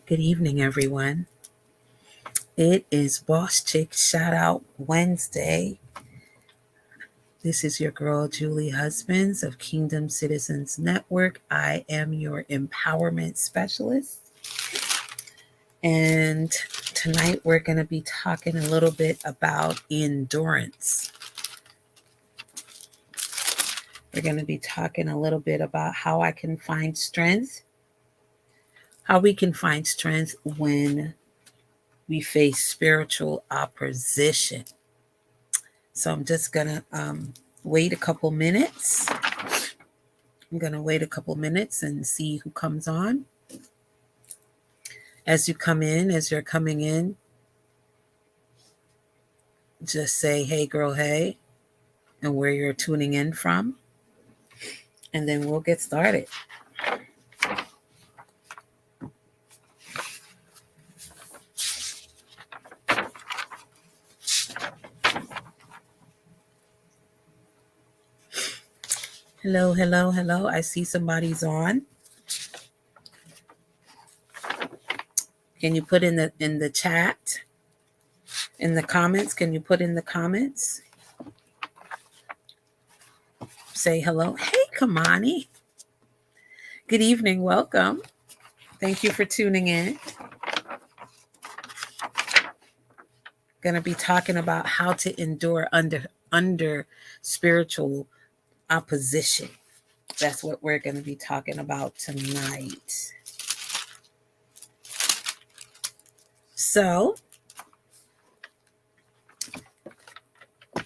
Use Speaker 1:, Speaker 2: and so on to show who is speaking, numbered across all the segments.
Speaker 1: Good evening, everyone. It is Boss Chick Shout Out Wednesday. This is your girl, Julie Husbands of Kingdom Citizens Network. I am your empowerment specialist. And tonight we're going to be talking a little bit about endurance. We're going to be talking a little bit about how I can find strength, how we can find strength when we face spiritual opposition. So I'm just going to wait a couple minutes. I'm going to wait a couple minutes and see who comes on. As you're coming in, just say, hey, girl, hey, and where you're tuning in from. And then we'll get started. Hello, hello, hello. I see somebody's on. Can you put in the chat, in the comments? Can you put in the comments? Say hello. Hey, Kamani. Good evening. Welcome. Thank you for tuning in. Going to be talking about how to endure under spiritual opposition. That's what we're going to be talking about tonight. So,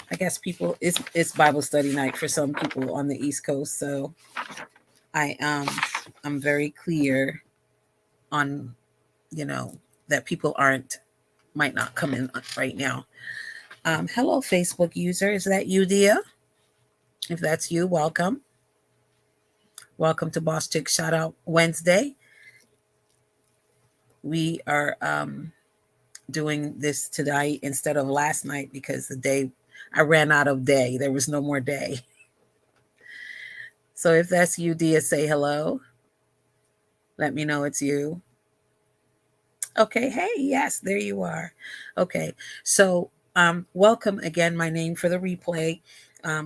Speaker 1: I guess it's Bible study night for some people on the East Coast. So, I'm very clear on, that people might not come in right now. Hello, Facebook user. Is that you, Dia? If that's you, welcome. Welcome to Boss Chick Shout Out Wednesday. We are doing this tonight instead of last night because I ran out of day. There was no more day. So if that's you, Dia, say hello. Let me know it's you. Okay. Hey, yes, there you are. Okay. So welcome again, my name for the replay.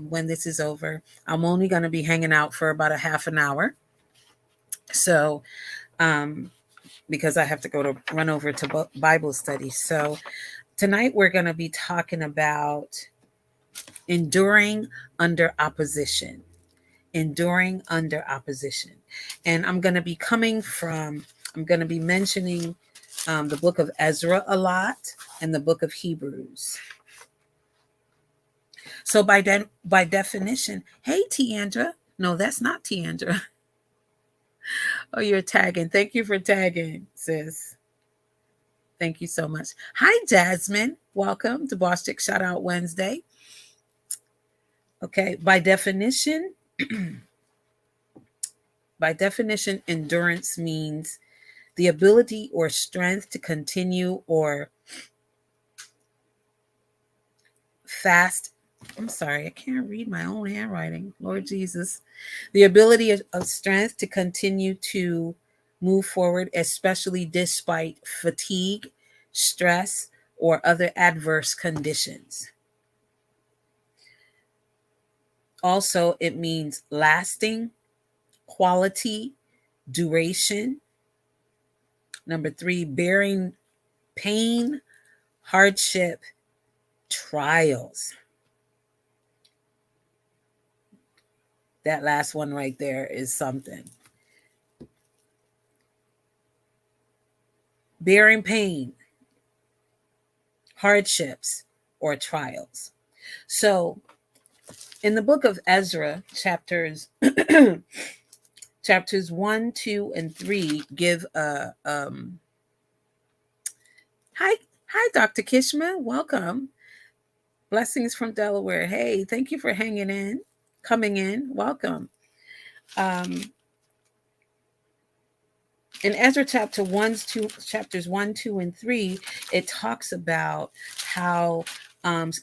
Speaker 1: When this is over, I'm only going to be hanging out for about a half an hour. So, because I have to run over to Bible study. So tonight we're going to be talking about enduring under opposition. Enduring under opposition. And I'm going to be mentioning the book of Ezra a lot and the book of Hebrews. So by definition, hey, Tiandra. No, that's not Tiandra. Oh, you're tagging. Thank you for tagging, sis. Thank you so much. Hi, Jasmine. Welcome to Boss Chick Shout Out Wednesday. Okay, by definition, endurance means the ability or strength to continue or fast. I'm sorry, I can't read my own handwriting. Lord Jesus. The ability of strength to continue to move forward, especially despite fatigue, stress, or other adverse conditions. Also, it means lasting, quality, duration. Number 3, bearing pain, hardship, trials. That last one right there is something. Bearing pain, hardships, or trials. So, in the book of Ezra, chapters 1, 2, and 3 give a Hi, Dr. Kishma. Welcome. Blessings from Delaware. Hey, thank you for coming in. Welcome. In Ezra chapters 1, 2, and 3, it talks about how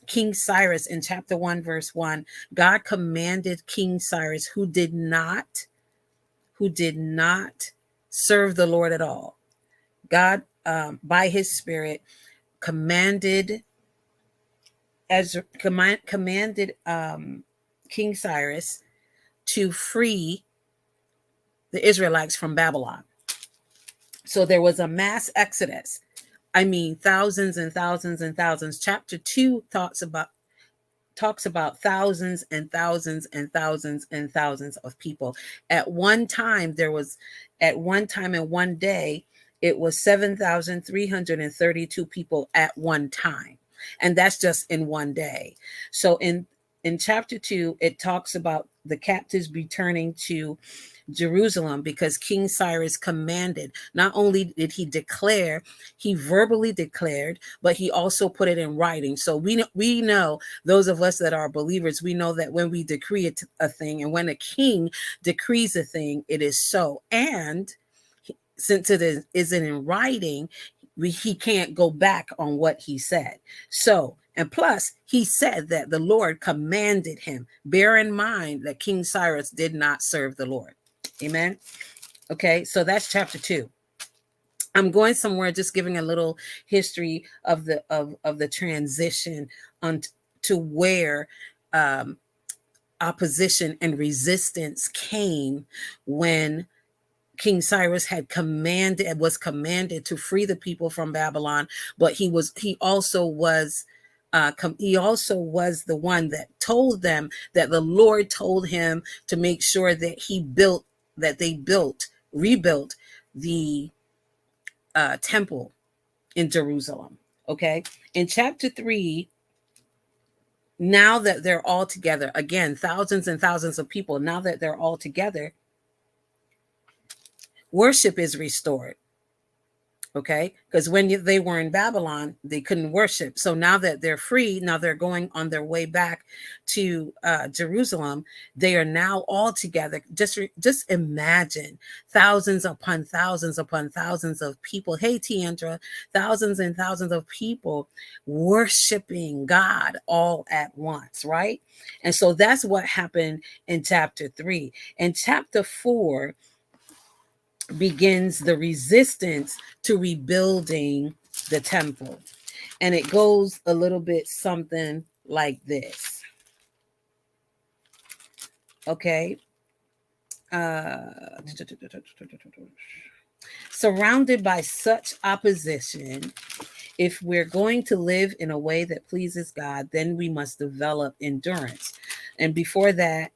Speaker 1: King Cyrus in chapter 1, verse 1, God commanded King Cyrus, who did not serve the Lord at all. God, by his spirit, commanded King Cyrus to free the Israelites from Babylon. So there was a mass exodus. I mean, thousands and thousands and thousands. Chapter 2 talks about thousands and thousands and thousands and thousands of people. At one time in one day, it was 7,332 people at one time. And that's just in one day. So in chapter 2, it talks about the captives returning to Jerusalem because King Cyrus commanded. Not only did he declare, he verbally declared, but he also put it in writing. So we know, those of us that are believers, we know that when we decree a thing, and when a king decrees a thing, it is so. And since it isn't in writing, he can't go back on what he said. So, and plus, he said that the Lord commanded him. Bear in mind that King Cyrus did not serve the Lord. Amen. Okay, so that's chapter 2. I'm going somewhere, just giving a little history of the transition on to where opposition and resistance came when King Cyrus was commanded to free the people from Babylon, but he also was the one that told them that the Lord told him to make sure that they rebuilt the temple in Jerusalem. Okay, in chapter 3, now that they're all together, again, thousands and thousands of people, now that they're all together, worship is restored. Okay, because when they were in Babylon, they couldn't worship. So now that they're free, now they're going on their way back to Jerusalem. They are now all together. Just imagine thousands upon thousands upon thousands of people. Hey, Tiandra, thousands and thousands of people worshiping God all at once, right? And so that's what happened in chapter 3. In chapter 4, begins the resistance to rebuilding the temple. And it goes a little bit something like this. Okay. Surrounded by such opposition, if we're going to live in a way that pleases God, then we must develop endurance. And before that,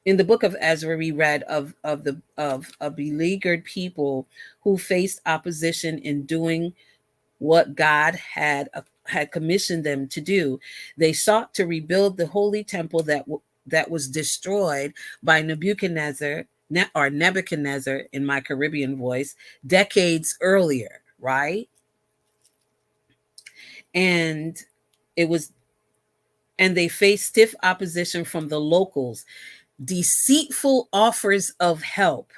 Speaker 1: in the book of Ezra, we read of a beleaguered people who faced opposition in doing what God had commissioned them to do. They sought to rebuild the holy temple that was destroyed by Nebuchadnezzar in my Caribbean voice, decades earlier, right? And they faced stiff opposition from the locals, deceitful offers of help,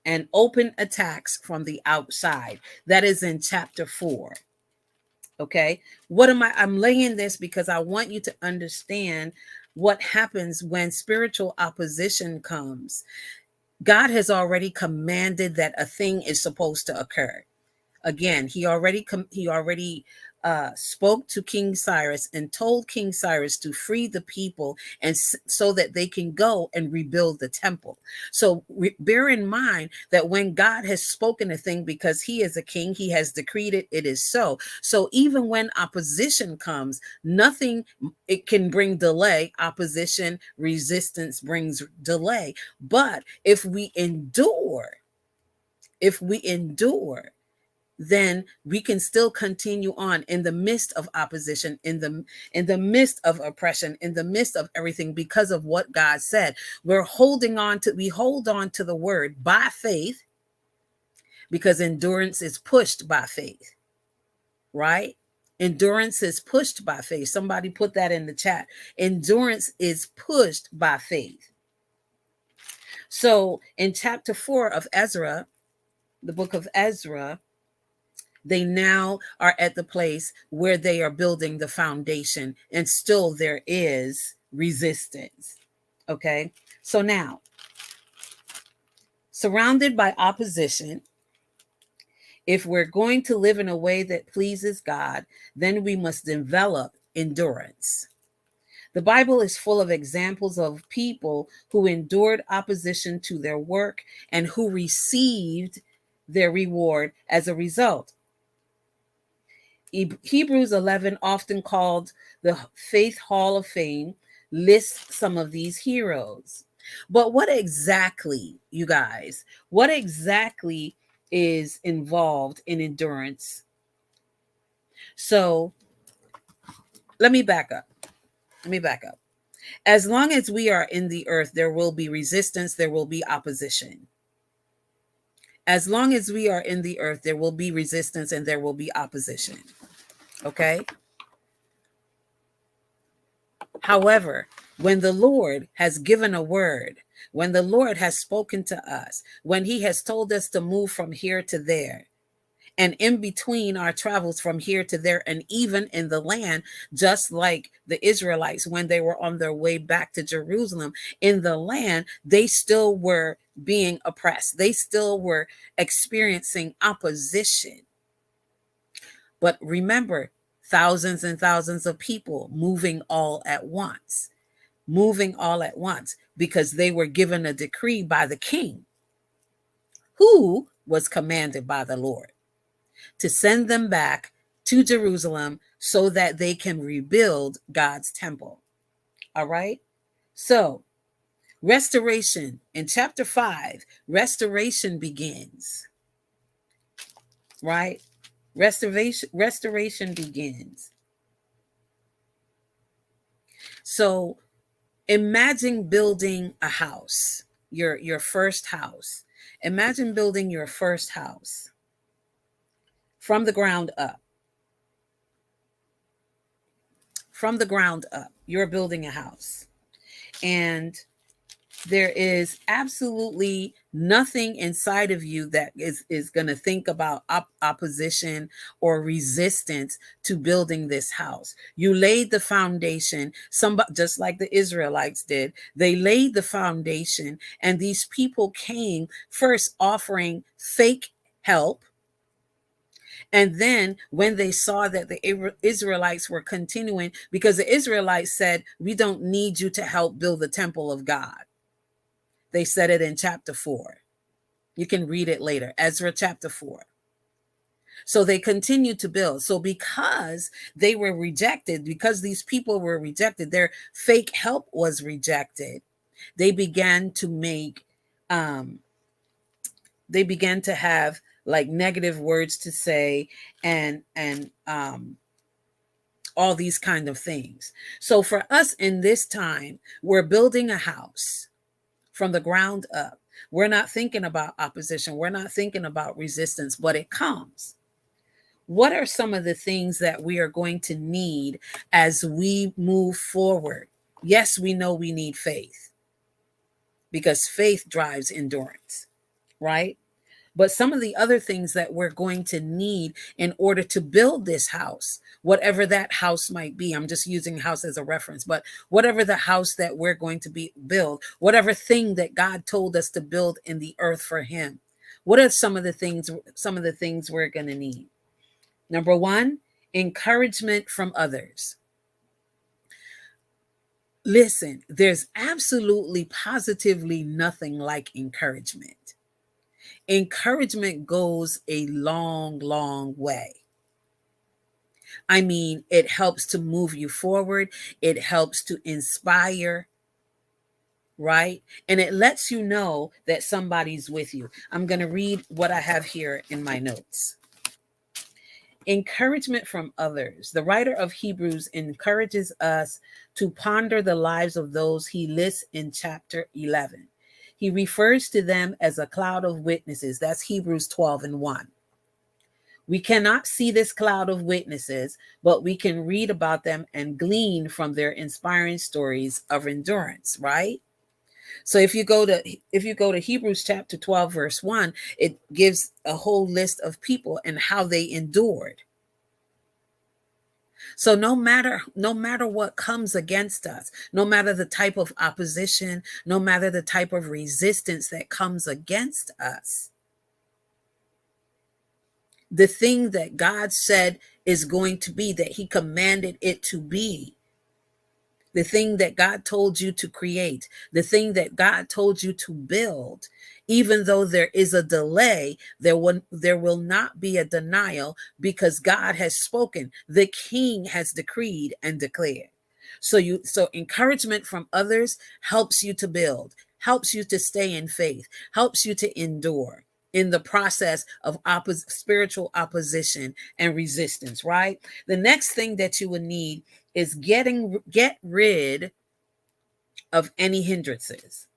Speaker 1: and open attacks from the outside. That is in chapter 4. Okay. I'm laying this because I want you to understand what happens when spiritual opposition comes. God has already commanded that a thing is supposed to occur. Again, he already spoke to King Cyrus and told King Cyrus to free the people and so that they can go and rebuild the temple. So bear in mind that when God has spoken a thing, because he is a king, he has decreed it, it is so. So even when opposition comes, it can bring delay. Opposition, resistance brings delay. But if we endure, then we can still continue on in the midst of opposition, in the midst of oppression, in the midst of everything, because of what God said. We hold on to the word by faith, because endurance is pushed by faith, right? Endurance is pushed by faith. Somebody put that in the chat. Endurance is pushed by faith. So in chapter 4 of Ezra, the book of Ezra, they now are at the place where they are building the foundation, and still there is resistance. Okay. So Surrounded by opposition, if we're going to live in a way that pleases God, then we must develop endurance. The Bible is full of examples of people who endured opposition to their work and who received their reward as a result. Hebrews 11, often called the Faith Hall of Fame, lists some of these heroes. But what exactly, you guys, what exactly is involved in endurance? So let me back up. Let me back up. As long as we are in the earth, there will be resistance, there will be opposition. As long as we are in the earth, there will be resistance and there will be opposition. Okay? However, when the Lord has given a word, when the Lord has spoken to us, when he has told us to move from here to there, and in between our travels from here to there, and even in the land, just like the Israelites, when they were on their way back to Jerusalem, in the land, they still were being oppressed. They still were experiencing opposition. But remember, thousands and thousands of people moving all at once, because they were given a decree by the king, who was commanded by the Lord to send them back to Jerusalem so that they can rebuild God's temple. All right? So, restoration in chapter 5, restoration begins. Right? Restoration begins. So, imagine building a house, your first house. Imagine building your first house from the ground up. From the ground up, you're building a house. And there is absolutely nothing inside of you that is going to think about opposition or resistance to building this house. You laid the foundation, somebody, just like the Israelites did. They laid the foundation, and these people came first offering fake help. And then when they saw that the Israelites were continuing, because the Israelites said, we don't need you to help build the temple of God. They said it in chapter 4. You can read it later, Ezra chapter 4. So they continued to build. So because they were rejected, because these people were rejected, their fake help was rejected, they began to make, they began to have like negative words to say and all these kind of things. So for us in this time, we're building a house from the ground up. We're not thinking about opposition. We're not thinking about resistance, but it comes. What are some of the things that we are going to need as we move forward? Yes, we know we need faith because faith drives endurance, right? But some of the other things that we're going to need in order to build this house, whatever that house might be, I'm just using house as a reference, but whatever the house that we're going to build, whatever thing that God told us to build in the earth for him, what are some of the things we're going to need? Number one, encouragement from others. Listen, there's absolutely positively nothing like encouragement. Encouragement goes a long, long way. I mean, it helps to move you forward. It helps to inspire, right? And it lets you know that somebody's with you. I'm going to read what I have here in my notes. Encouragement from others. The writer of Hebrews encourages us to ponder the lives of those he lists in chapter 11. He refers to them as a cloud of witnesses. That's Hebrews 12:1. We cannot see this cloud of witnesses, but we can read about them and glean from their inspiring stories of endurance, right? So if you go to Hebrews chapter 12, verse 1, it gives a whole list of people and how they endured. So no matter what comes against us, no matter the type of opposition, no matter the type of resistance that comes against us, the thing that God said is going to be, that he commanded it to be, the thing that God told you to create, the thing that God told you to build, even though there is a delay, there will not be a denial, because God has spoken. The King has decreed and declared. So encouragement from others helps you to build, helps you to stay in faith, helps you to endure in the process of spiritual opposition and resistance, right? The next thing that you would need is get rid of any hindrances.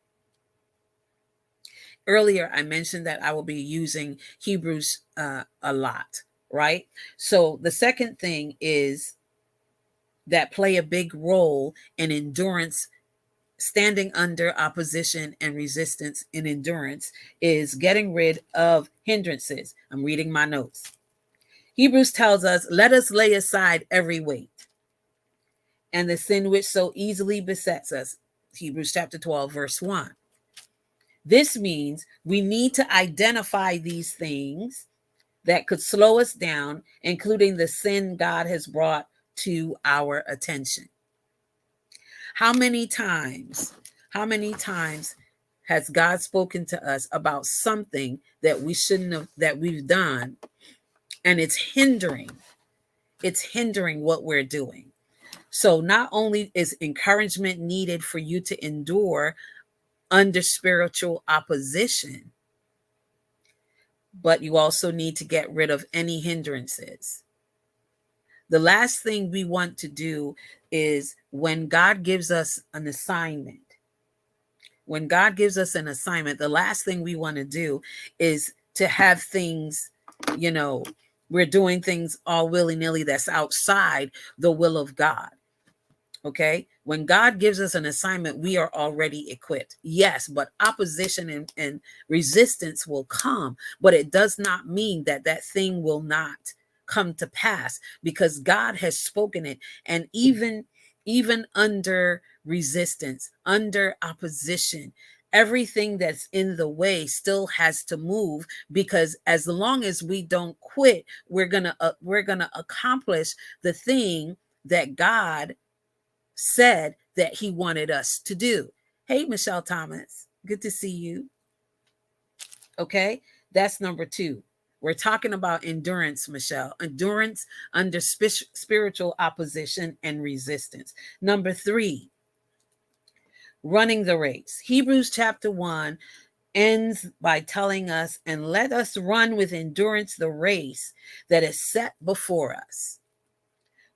Speaker 1: Earlier, I mentioned that I will be using Hebrews a lot, right? So the second thing is that play a big role in endurance, standing under opposition and resistance in endurance, is getting rid of hindrances. I'm reading my notes. Hebrews tells us, let us lay aside every weight and the sin which so easily besets us. Hebrews chapter 12, verse 1. This means we need to identify these things that could slow us down, including the sin God has brought to our attention. How many times has God spoken to us about something that we shouldn't have, that we've done, and it's hindering what we're doing? So not only is encouragement needed for you to endure under spiritual opposition, but you also need to get rid of any hindrances. The last thing we want to do is, when God gives us an assignment, the last thing we want to do is to have things, we're doing things all willy-nilly that's outside the will of God. Okay. When God gives us an assignment, we are already equipped. Yes, but opposition and resistance will come, but it does not mean that that thing will not come to pass, because God has spoken it. And even under resistance, under opposition, everything that's in the way still has to move, because as long as we don't quit, we're going to accomplish the thing that God said that he wanted us to do. Hey, Michelle Thomas, good to see you. Okay, that's number 2. We're talking about endurance, Michelle. Endurance under spiritual opposition and resistance. Number 3, running the race. Hebrews chapter 1 ends by telling us, and let us run with endurance the race that is set before us.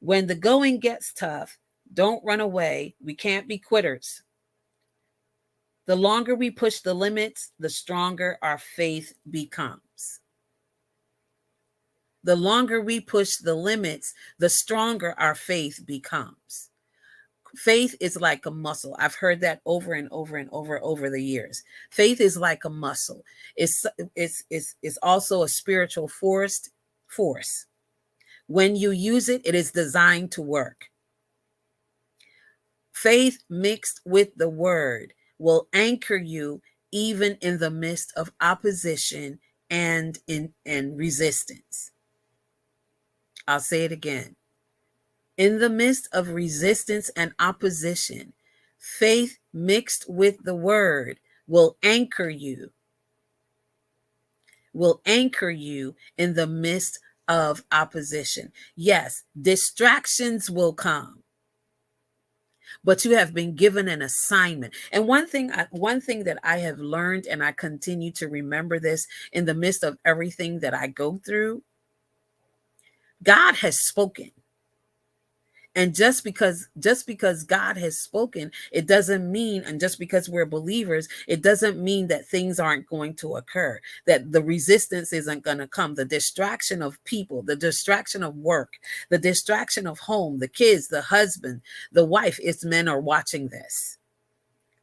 Speaker 1: When the going gets tough, don't run away. We can't be quitters. The longer we push the limits, the stronger our faith becomes. The longer we push the limits, the stronger our faith becomes. Faith is like a muscle. I've heard that over and over and over the years. Faith is like a muscle. It's also a spiritual force. When you use it, it is designed to work. Faith mixed with the word will anchor you even in the midst of opposition and resistance. I'll say it again. In the midst of resistance and opposition, faith mixed with the word will anchor you in the midst of opposition. Yes, distractions will come, but you have been given an assignment. And one thing that I have learned, and I continue to remember this in the midst of everything that I go through, God has spoken. And just because God has spoken, it doesn't mean, and just because we're believers, it doesn't mean that things aren't going to occur, that the resistance isn't going to come, the distraction of people, the distraction of work, the distraction of home, the kids, the husband, the wife, if men are watching this,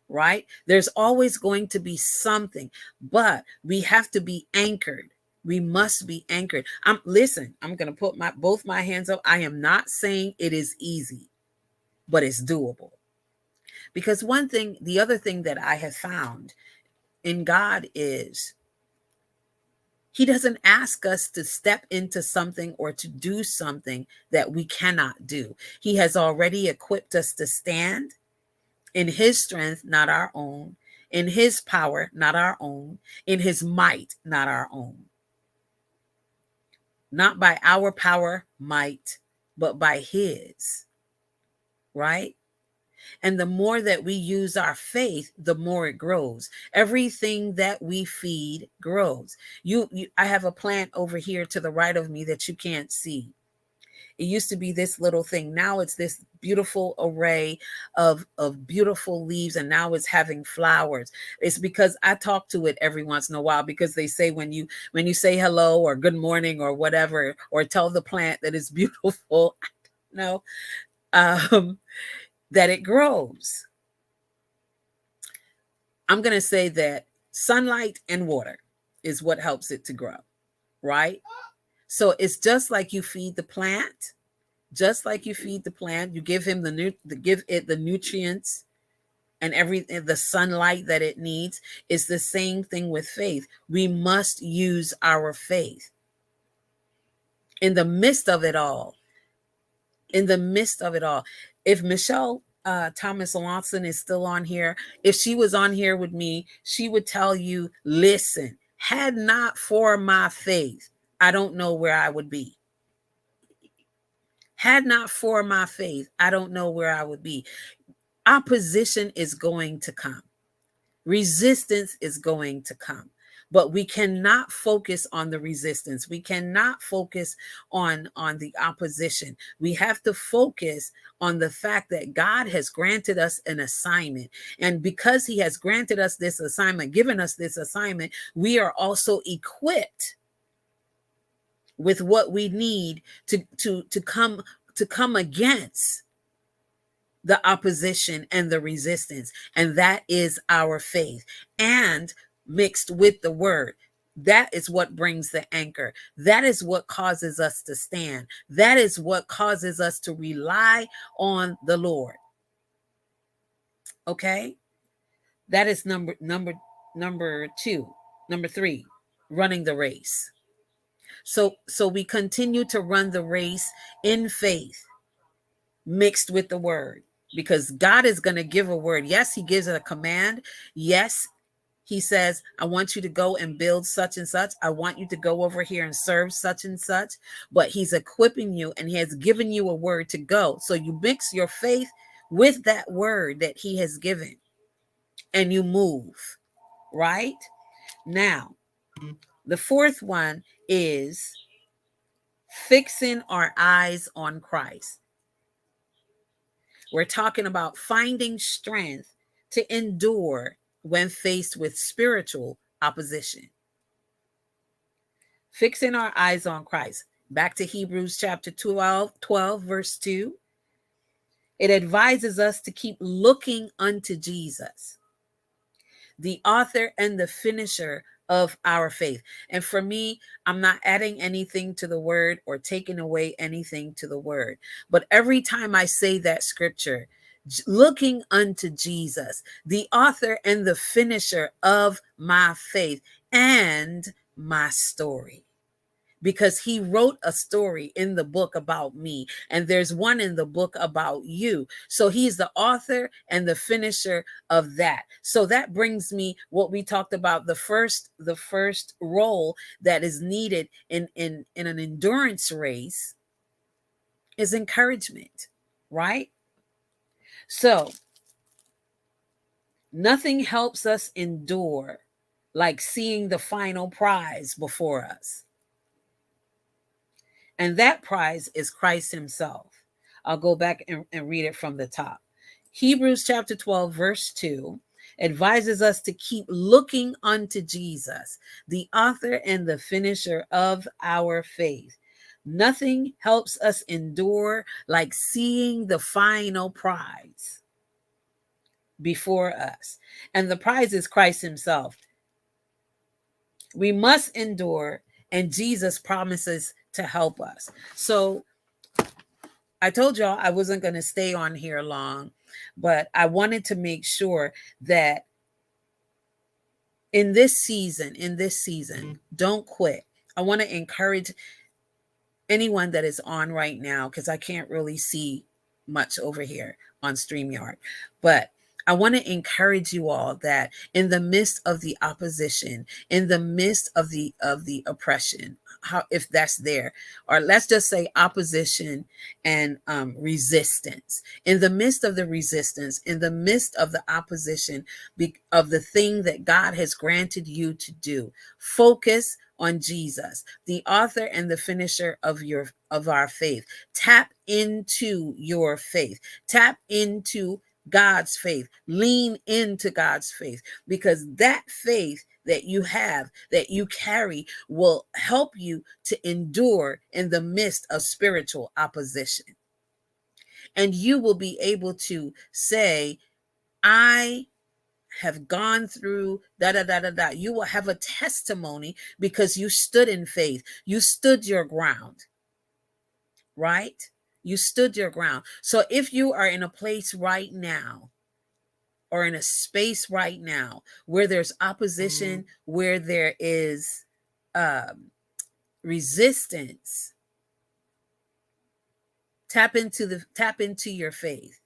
Speaker 1: right? There's always going to be something, but we have to be anchored. We must be anchored. I'm going to put both my hands up. I am not saying it is easy, but it's doable. Because the other thing that I have found in God is He doesn't ask us to step into something or to do something that we cannot do. He has already equipped us to stand in His strength, not our own, in His power, not our own, in His might, not our own. Not by our power, might, but by His, right? And the more that we use our faith, the more it grows. Everything that we feed grows. I have a plant over here to the right of me that you can't see. It used to be this little thing. Now it's this beautiful array of beautiful leaves, and now it's having flowers. It's because I talk to it every once in a while, because they say when you say hello or good morning or whatever, or tell the plant that it's beautiful, no, that it grows. I'm going to say that sunlight and water is what helps it to grow, right? So it's just like you feed the plant. Just like you feed the plant, you give him give it the nutrients and the sunlight that it needs. It's the same thing with faith. We must use our faith in the midst of it all. In the midst of it all. If Michelle Thomas Lawson is still on here, if she was on here with me, she would tell you, listen, had not for my faith, I don't know where I would be. Had not for my faith, I don't know where I would be. Opposition is going to come. Resistance is going to come. But we cannot focus on the resistance. We cannot focus on the opposition. We have to focus on the fact that God has granted us an assignment. And because He has granted us this assignment, given us this assignment, we are also equipped with what we need to come against the opposition and the resistance. And that is our faith, and mixed with the word. That is what brings the anchor. That is what causes us to stand. That is what causes us to rely on the Lord. Okay? That is number 2. Number 3, running the race. So we continue to run the race in faith, mixed with the word, because God is going to give a word. Yes, He gives a command. Yes, He says, I want you to go and build such and such. I want you to go over here and serve such and such. But He's equipping you, and He has given you a word to go. So you mix your faith with that word that He has given, and you move, right? Now, the fourth one is fixing our eyes on Christ. We're talking about finding strength to endure when faced with spiritual opposition. Fixing our eyes on Christ. Back to Hebrews chapter 12, verse 2. It advises us to keep looking unto Jesus, the author and the finisher of our faith. And for me, I'm not adding anything to the word or taking away anything to the word. But every time I say that scripture, looking unto Jesus, the author and the finisher of my faith and my story. Because He wrote a story in the book about me, and there's one in the book about you. So He's the author and the finisher of that. So that brings me what we talked about, the first role that is needed in an endurance race is encouragement, right? So nothing helps us endure like seeing the final prize before us. And that prize is Christ Himself. I'll go back and read it from the top. Hebrews chapter 12, verse 2 advises us to keep looking unto Jesus, the author and the finisher of our faith. Nothing helps us endure like seeing the final prize before us. And the prize is Christ Himself. We must endure And Jesus promises to help us. So I told y'all I wasn't going to stay on here long, but I wanted to make sure that in this season, don't quit. I want to encourage anyone that is on right now, because I can't really see much over here on StreamYard, but I want to encourage you all that in the midst of the opposition, in the midst of the oppression, how, if that's there, or let's just say opposition and resistance, in the midst of the resistance, in the midst of the opposition of the thing that God has granted you to do, focus on Jesus, the author and the finisher of our faith. Tap into your faith. Tap into God's faith. Lean into God's faith, because that faith that you have, that you carry, will help you to endure in the midst of spiritual opposition. And you will be able to say, I have gone through da da da da da. You will have a testimony because you stood in faith. You stood your ground, right? You stood your ground. So if you are in a place right now, or in a space right now where there's opposition, where there is resistance, tap into your faith,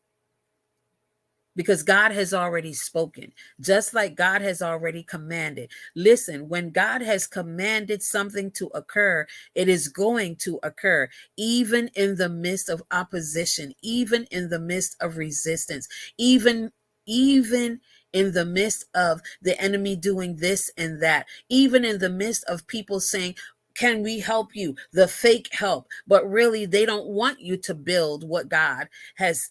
Speaker 1: because God has already spoken, just like God has already commanded. Listen, when God has commanded something to occur, it is going to occur, even in the midst of opposition, even in the midst of resistance, even in the midst of the enemy doing this and that, even in the midst of people saying, can we help you? The fake help, but really they don't want you to build what God has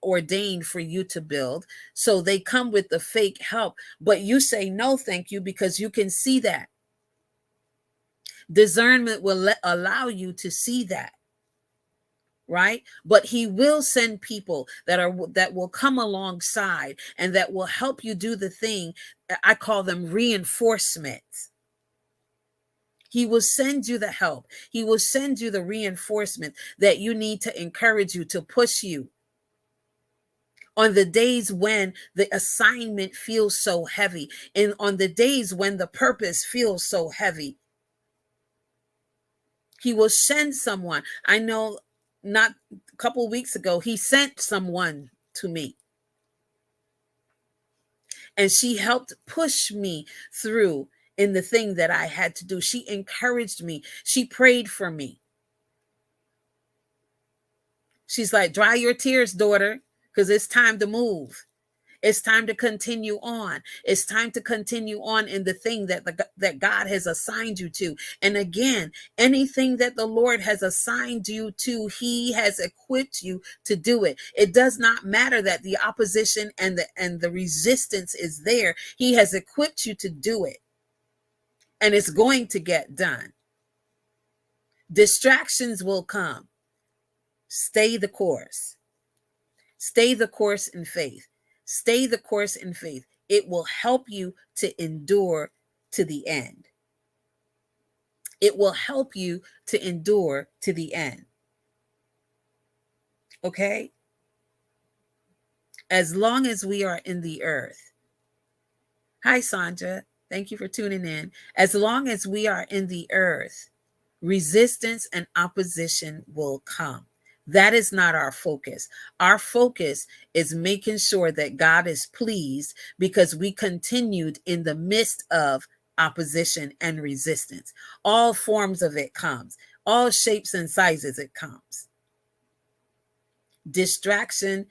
Speaker 1: ordained for you to build. So they come with the fake help, but you say no thank you, because you can see that. Discernment will allow you to see that, right? But he will send people that will come alongside and that will help you do the thing. I call them reinforcements. He will send you the help. He will send you the reinforcement that you need to encourage you, to push you on the days when the assignment feels so heavy, and on the days when the purpose feels so heavy. He will send someone. I know, not a couple of weeks ago, he sent someone to me, and she helped push me through in the thing that I had to do. She encouraged me. She prayed for me. She's like, dry your tears, daughter, because it's time to move. It's time to continue on. It's time to continue on in the thing that God has assigned you to. And again, anything that the Lord has assigned you to, he has equipped you to do it. It does not matter that the opposition and the resistance is there. He has equipped you to do it. And it's going to get done. Distractions will come. Stay the course. Stay the course in faith. Stay the course in faith. It will help you to endure to the end. It will help you to endure to the end. Okay? As long as we are in the earth. Hi, Sandra. Thank you for tuning in. As long as we are in the earth, resistance and opposition will come. That is not our focus. Our focus is making sure that God is pleased, because we continued in the midst of opposition and resistance. All forms of it comes. All shapes and sizes it comes. Distraction,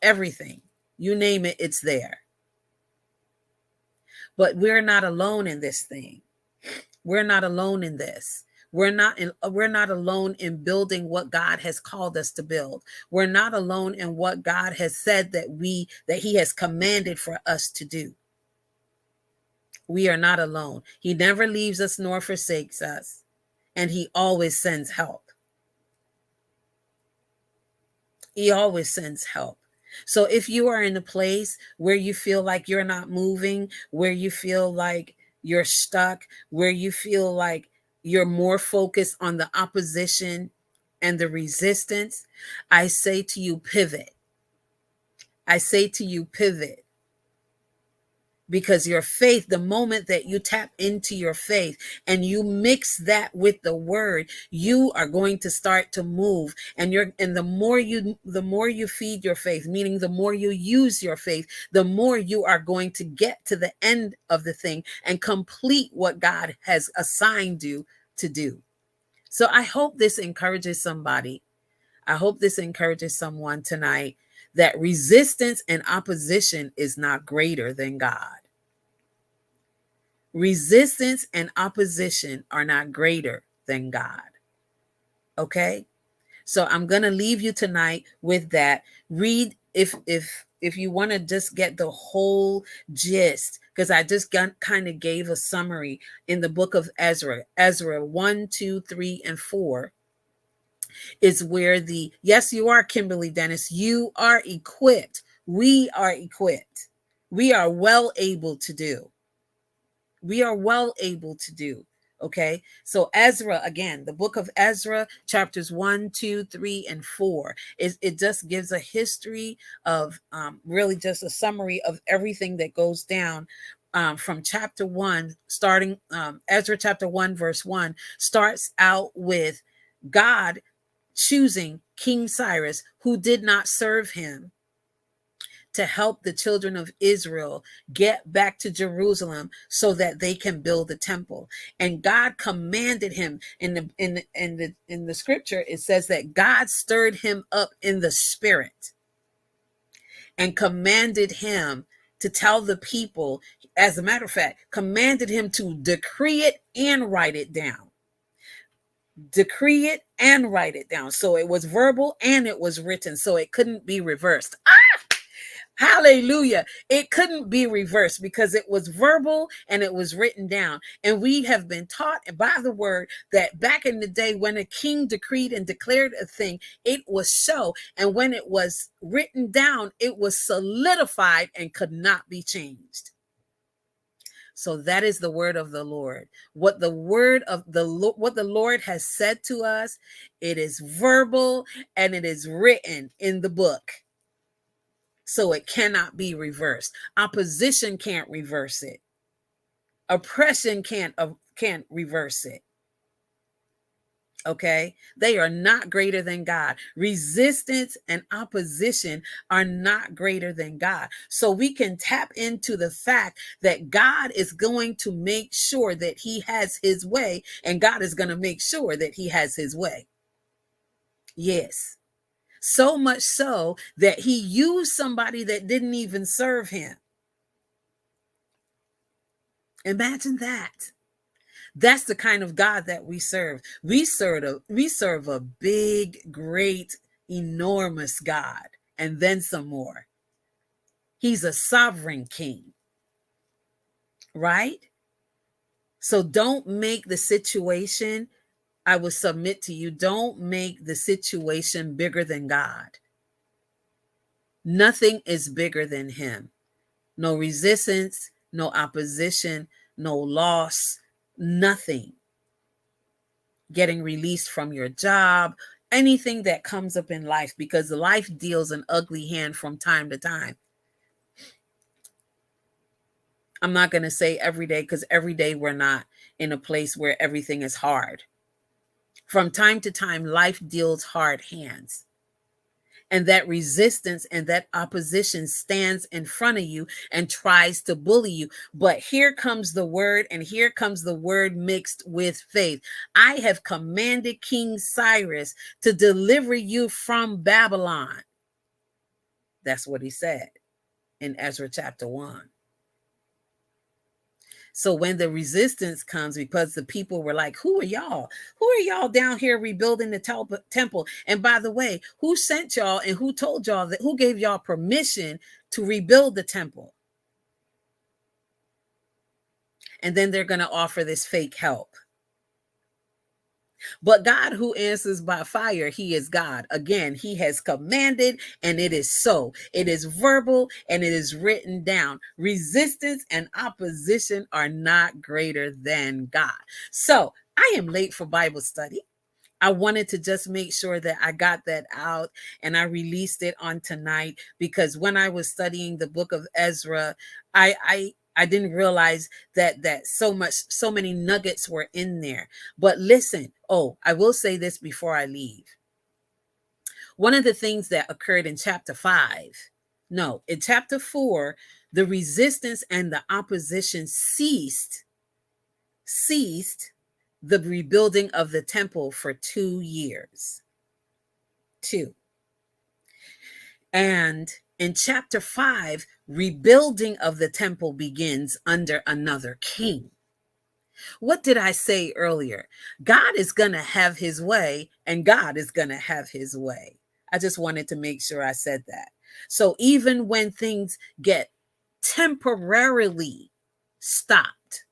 Speaker 1: everything. You name it, it's there. But we're not alone in this thing. We're not alone in this. We're not alone in building what God has called us to build. We're not alone in what God has said that he has commanded for us to do. We are not alone. He never leaves us nor forsakes us, and he always sends help. He always sends help. So if you are in a place where you feel like you're not moving, where you feel like you're stuck, where you feel like you're more focused on the opposition and the resistance, I say to you, pivot. I say to you, pivot. Because your faith, the moment that you tap into your faith and you mix that with the word, you are going to start to move. And the more you feed your faith, meaning the more you use your faith, the more you are going to get to the end of the thing and complete what God has assigned you to do. So I hope this encourages somebody. I hope this encourages someone tonight, that resistance and opposition is not greater than God. Resistance and opposition are not greater than God. Okay? So I'm going to leave you tonight with that. Read, if you want to just get the whole gist, because I just kind of gave a summary in the book of Ezra. Ezra 1, 2, 3, and 4 is where yes, you are, Kimberly Dennis. You are equipped. We are equipped. We are well able to do. We are well able to do. Okay. So Ezra, again, the book of Ezra, chapters 1, 2, 3, and 4, it just gives a history of really just a summary of everything that goes down from chapter 1, starting Ezra chapter 1, verse 1, starts out with God choosing King Cyrus, who did not serve him, to help the children of Israel get back to Jerusalem so that they can build the temple. And God commanded him in the scripture. It says that God stirred him up in the spirit and commanded him to tell the people, as a matter of fact, commanded him to decree it and write it down. Decree it and write it down. So it was verbal and it was written, so it couldn't be reversed. Hallelujah. It couldn't be reversed because it was verbal and it was written down. And we have been taught by the word that back in the day, when a king decreed and declared a thing, it was so. And when it was written down, it was solidified and could not be changed. So that is the word of the Lord. What the Lord has said to us, it is verbal and it is written in the book. So it cannot be reversed. Opposition can't reverse it. Oppression can't reverse it. Okay? They are not greater than God. Resistance and opposition are not greater than God. So we can tap into the fact that God is going to make sure that he has his way, and God is going to make sure that he has his way. Yes. So much so that he used somebody that didn't even serve him. Imagine that. That's the kind of God that we serve. We serve a big, great, enormous God, and then some more. He's a sovereign king, right? So don't make the situation, I will submit to you, don't make the situation bigger than God. Nothing is bigger than him. No resistance, no opposition, no loss, nothing. Getting released from your job, anything that comes up in life, because life deals an ugly hand from time to time. I'm not going to say every day, because every day we're not in a place where everything is hard. From time to time, life deals hard hands. And that resistance and that opposition stands in front of you and tries to bully you. But here comes the word, and here comes the word mixed with faith. I have commanded King Cyrus to deliver you from Babylon. That's what he said in Ezra chapter 1. So when the resistance comes, because the people were like, who are y'all? Who are y'all down here rebuilding the temple? And by the way, who sent y'all and who told y'all that, who gave y'all permission to rebuild the temple? And then they're going to offer this fake help. But God who answers by fire, he is God. Again, he has commanded and it is so. It is verbal and it is written down. Resistance and opposition are not greater than God. So I am late for Bible study. I wanted to just make sure that I got that out and I released it on tonight, because when I was studying the book of Ezra, I didn't realize that so many nuggets were in there. But listen, oh, I will say this before I leave. One of the things that occurred in chapter 5, no, in chapter 4, the resistance and the opposition ceased the rebuilding of the temple for 2 years. 2. And in chapter 5, rebuilding of the temple begins under another king. What did I say earlier? God is going to have his way, and God is going to have his way. I just wanted to make sure I said that. So even when things get temporarily stopped,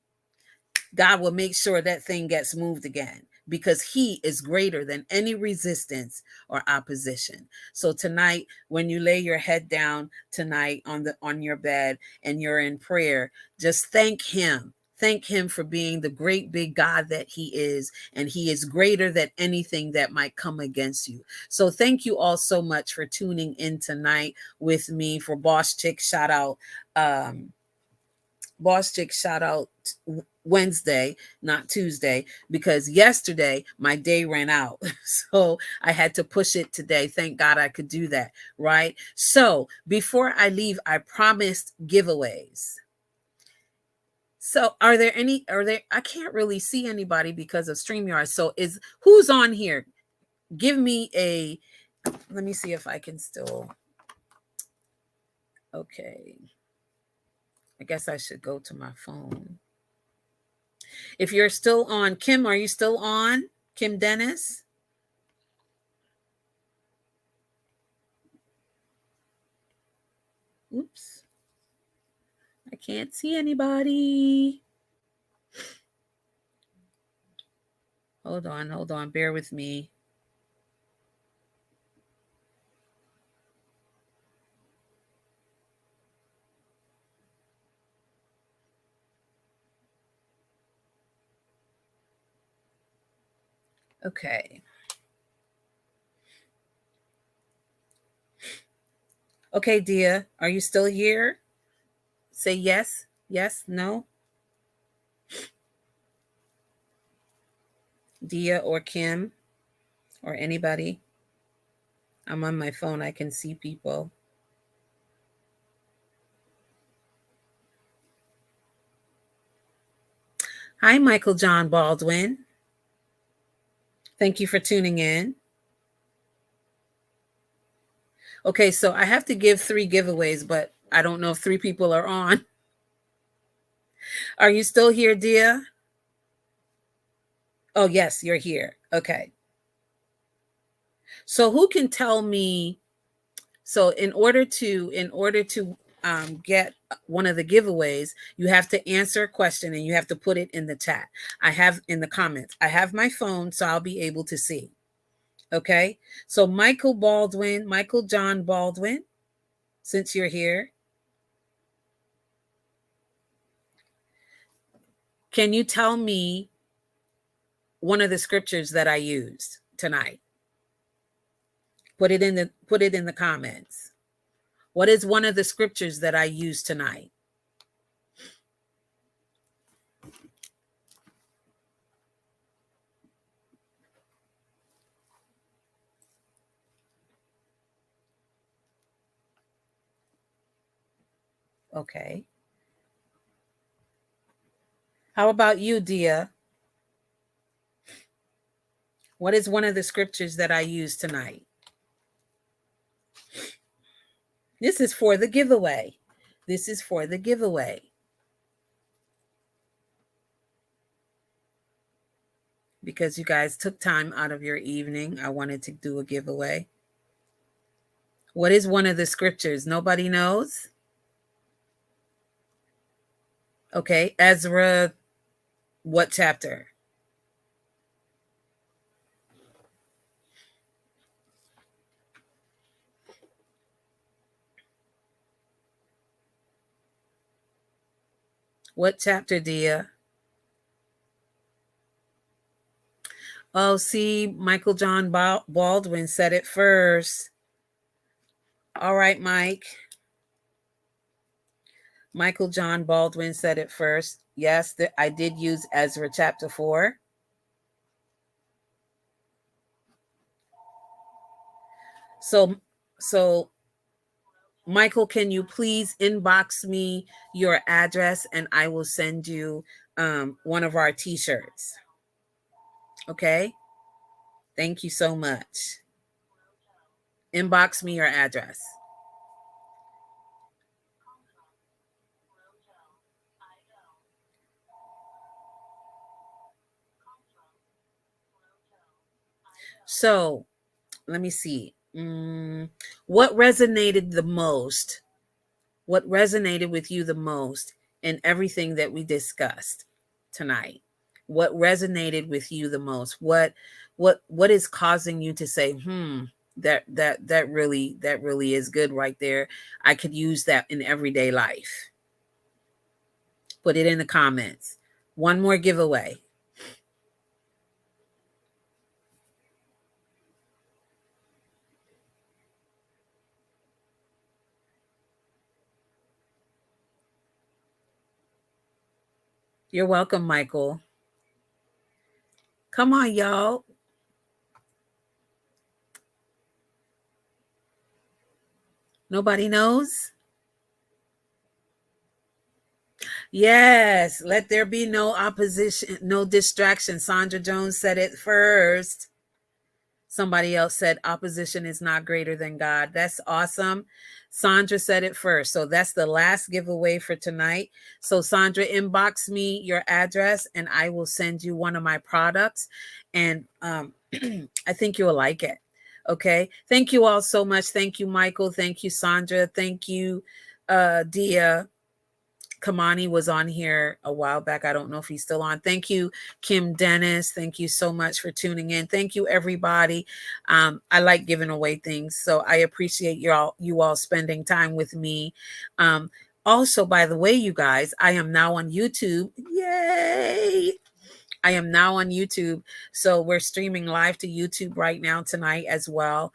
Speaker 1: God will make sure that thing gets moved again, because he is greater than any resistance or opposition. So tonight, when you lay your head down tonight on your bed and you're in prayer, just thank him. Thank him for being the great big God that he is, and he is greater than anything that might come against you. So thank you all so much for tuning in tonight with me for Boss Chick Shout Out. Boss Chick Shout Out Wednesday, not Tuesday, because yesterday my day ran out. So I had to push it today. Thank God I could do that, right? So before I leave, I promised giveaways. So are there, I can't really see anybody because of StreamYard. So who's on here? Give me let me see if I can still, okay. I guess I should go to my phone. If you're still on, Kim, are you still on? Kim Dennis? Oops. I can't see anybody. Hold on. Bear with me. Okay. Okay, Dia, are you still here? Say yes, no. Dia or Kim or anybody. I'm on my phone. I can see people. Hi, Michael John Baldwin. Thank you for tuning in. Okay, so I have to give 3 giveaways, but I don't know if 3 people are on. Are you still here, Dia? Oh, yes, you're here. Okay. So who can tell me, so in order to get one of the giveaways, you have to answer a question and you have to put it in the chat. I have in the comments. I have my phone, so I'll be able to see. Okay. So Michael John Baldwin, since you're here, can you tell me one of the scriptures that I used tonight? Put it in the comments. What is one of the scriptures that I used tonight? Okay. How about you, Dia? What is one of the scriptures that I used tonight? This is for the giveaway. This is for the giveaway. Because you guys took time out of your evening, I wanted to do a giveaway. What is one of the scriptures? Nobody knows? Okay, Ezra, what chapter? What chapter, Dia? Oh, see, Michael John Baldwin said it first. All right, Mike. Michael John Baldwin said it first. Yes, I did use Ezra chapter 4. So Michael, can you please inbox me your address and I will send you one of our t-shirts. Okay? Thank you so much. Inbox me your address. So, let me see. What resonated the most? What resonated with you the most in everything that we discussed tonight? What resonated with you the most? What is causing you to say, that really is good right there. I could use that in everyday life. Put it in the comments. One more giveaway. You're welcome, Michael. Come on, y'all. Nobody knows? Yes, let there be no opposition, no distraction. Sandra Jones said it first. Somebody else said opposition is not greater than God. That's awesome. Sandra said it first. So that's the last giveaway for tonight. So Sandra, inbox me your address and I will send you one of my products. And I think you will like it. Okay. Thank you all so much. Thank you, Michael. Thank you, Sandra. Thank you, Dia. Kamani was on here a while back. I don't know if he's still on. Thank you, Kim Dennis. Thank you so much for tuning in. Thank you, everybody. I like giving away things, so I appreciate you all spending time with me. Also, by the way, you guys, I am now on YouTube. Yay! I am now on YouTube. So we're streaming live to YouTube right now tonight as well.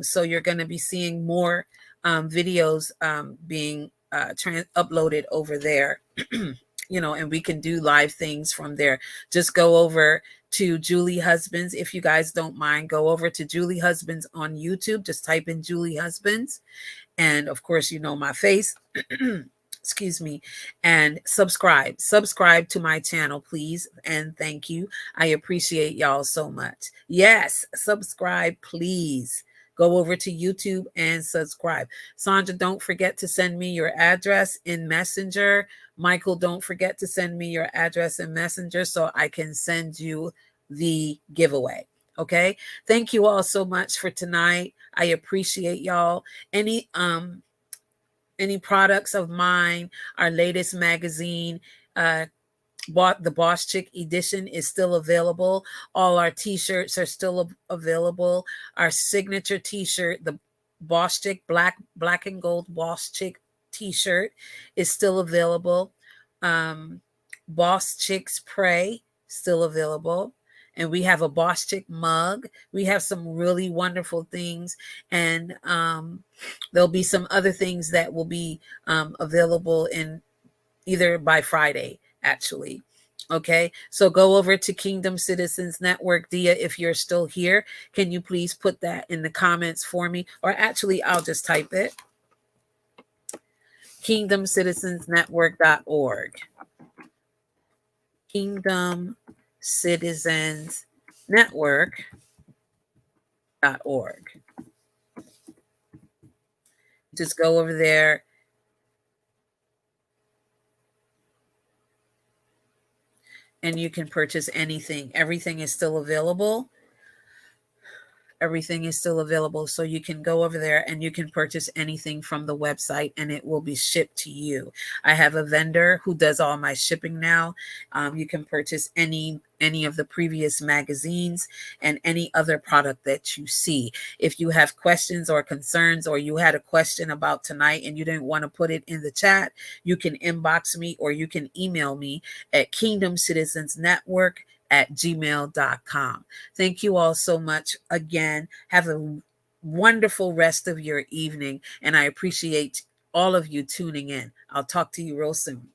Speaker 1: So you're going to be seeing more videos being uploaded over there. And we can do live things from there. Just go over to Julie Husbands. If you guys don't mind, go over to Julie Husbands on YouTube. Just type in Julie Husbands. And of course, you know my face. Excuse me. And subscribe to my channel, please, and thank you. I appreciate y'all so much. Yes, subscribe, please. Go over to YouTube and subscribe. Sandra, don't forget to send me your address in Messenger. Michael, don't forget to send me your address in Messenger so I can send you the giveaway. Okay, thank you all so much for tonight. I appreciate y'all. Any products of mine, our latest magazine, bought the Boss Chick edition is still available. All our t-shirts are still available. Our signature t-shirt, the Boss Chick black and gold Boss Chick t-shirt is still available. Boss Chicks Pray still available. And we have a Boss Chick mug. We have some really wonderful things. And there'll be some other things that will be available in either by Friday, actually. Okay, so go over to Kingdom Citizens Network. Dia, if you're still here, can you please put that in the comments for me? Or actually, I'll just type it. KingdomCitizensNetwork.org. Kingdom Citizens Network.org. Just go over there. And you can purchase anything. Everything is still available. Everything is still available. So you can go over there and you can purchase anything from the website and it will be shipped to you. I have a vendor who does all my shipping now. You can purchase any of the previous magazines and any other product that you see. If you have questions or concerns, or you had a question about tonight and you didn't want to put it in the chat, you can inbox me or you can email me at kingdomcitizensnetwork@gmail.com. Thank you all so much again. Have a wonderful rest of your evening, and I appreciate all of you tuning in. I'll talk to you real soon.